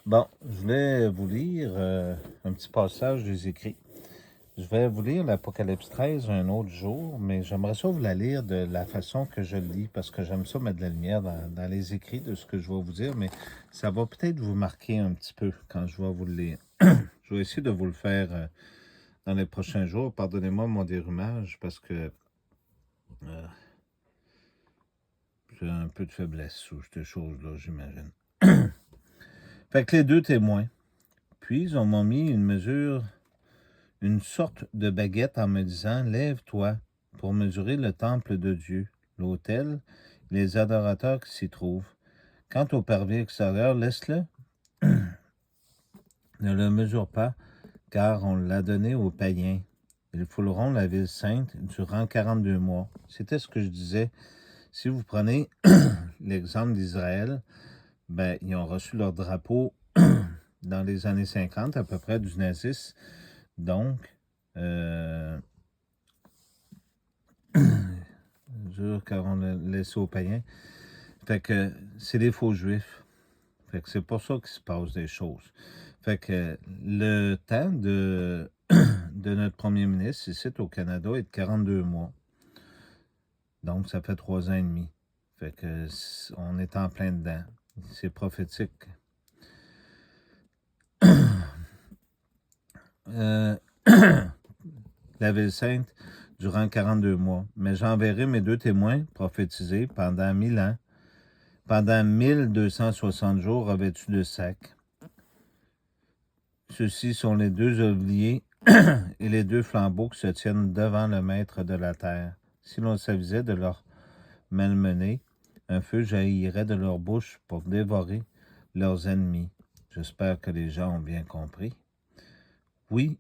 Bon, je voulais vous lire un petit passage des Écrits. Je vais vous lire l'Apocalypse 13 un autre jour, mais j'aimerais ça vous la lire de la façon que je le lis, parce que j'aime ça mettre de la lumière dans les écrits de ce que je vais vous dire, mais ça va peut-être vous marquer un petit peu quand je vais vous le lire. Je vais essayer de vous le faire dans les prochains jours. Pardonnez-moi mon dérumage, parce que j'ai un peu de faiblesse sur ces choses-là, j'imagine. Fait que les deux témoins. Puis on m'a mis une sorte de baguette en me disant, lève-toi pour mesurer le temple de Dieu, l'autel, les adorateurs qui s'y trouvent. Quant au parvis extérieur, laisse-le, ne le mesure pas, car on l'a donné aux païens. Ils fouleront la ville sainte durant 42 mois. C'était ce que je disais. Si vous prenez l'exemple d'Israël, ben, ils ont reçu leur drapeau dans les années 50, à peu près, du nazisme. Donc, jure car on l'a laissé aux païens. Fait que c'est des faux juifs. Fait que c'est pour ça qu'il se passe des choses. Fait que le temps de notre premier ministre ici au Canada est de 42 mois. Donc, ça fait 3 ans et demi. Fait que on est en plein dedans. C'est prophétique. La ville sainte durant 42 mois. Mais j'enverrai mes deux témoins prophétisés pendant 1000 ans, pendant 1260 jours revêtus de sac. Ceux-ci sont les deux oliviers et les deux flambeaux qui se tiennent devant le maître de la terre. Si l'on s'avisait de leur malmener, un feu jaillirait de leur bouche pour dévorer leurs ennemis. J'espère que les gens ont bien compris. Oui,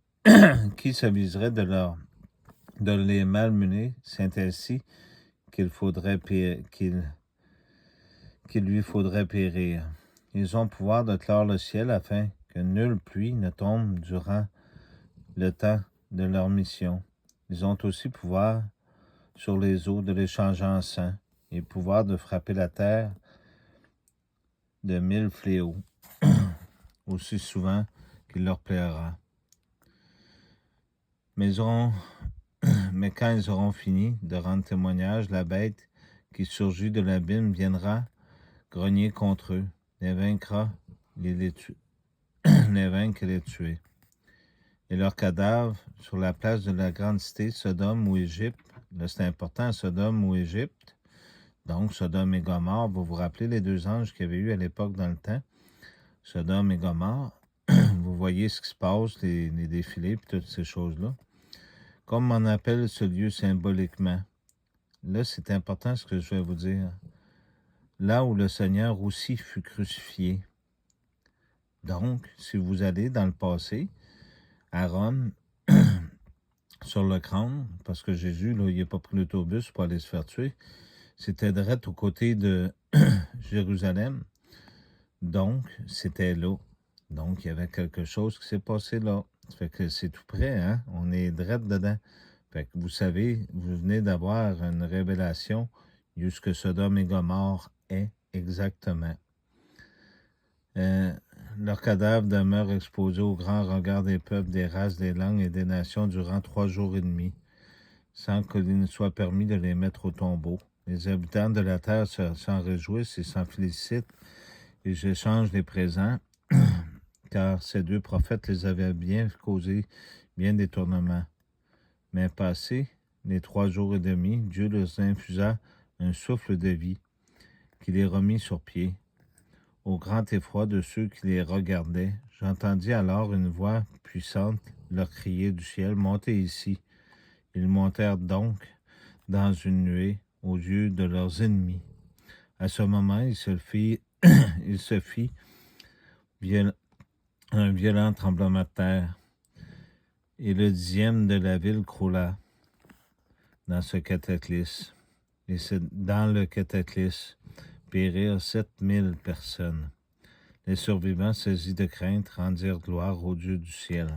qui s'aviserait de les malmener, c'est ainsi qu'il lui faudrait périr. Ils ont pouvoir de clore le ciel afin que nulle pluie ne tombe durant le temps de leur mission. Ils ont aussi pouvoir sur les eaux de les changer en sang et pouvoir de frapper la terre de 1000 fléaux, aussi souvent qu'il leur plaira. Mais quand ils auront fini de rendre témoignage, la bête qui surgit de l'abîme viendra grogner contre eux, les vaincra, les vaincre et les tuer. Et leurs cadavres sur la place de la grande cité, Sodome ou Égypte, là c'est important, Sodome ou Égypte, donc Sodome et Gomorrhe, vous vous rappelez les deux anges qu'il y avait eu à l'époque dans le temps, Sodome et Gomorrhe, vous voyez ce qui se passe, les défilés, puis toutes ces choses-là. Comme on appelle ce lieu symboliquement, là c'est important ce que je vais vous dire, là où le Seigneur aussi fut crucifié. Donc, si vous allez dans le passé, à Rome, sur le crâne, parce que Jésus, là, il n'a pas pris l'autobus pour aller se faire tuer, c'était direct aux côtés de Jérusalem. Donc, c'était là. Donc, il y avait quelque chose qui s'est passé là. Ça fait que c'est tout près, hein? On est direct dedans. Fait que vous savez, vous venez d'avoir une révélation de ce que Sodome et Gomorrhe est exactement. Leurs cadavres demeurent exposés au grand regard des peuples, des races, des langues et des nations durant 3 jours et demi, sans qu'il ne soit permis de les mettre au tombeau. Les habitants de la terre s'en réjouissent et s'en félicitent, et j'échange les présents, car ces deux prophètes les avaient bien causé bien des tournements. Mais passés les 3 jours et demi, Dieu leur infusa un souffle de vie, qui les remit sur pied. Au grand effroi de ceux qui les regardaient, j'entendis alors une voix puissante leur crier du ciel, « Montez ici !» Ils montèrent donc dans une nuée aux yeux de leurs ennemis. À ce moment, il se fit un violent tremblement de terre, et le 10e de la ville croula dans ce cataclysme. Et c'est dans le cataclysme périrent 7000 personnes. Les survivants, saisis de crainte, rendirent gloire au Dieu du ciel.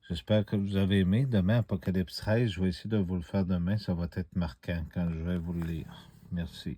J'espère que vous avez aimé. Demain, Apocalypse 13, je vais essayer de vous le faire demain. Ça va être marquant quand je vais vous le lire. Merci.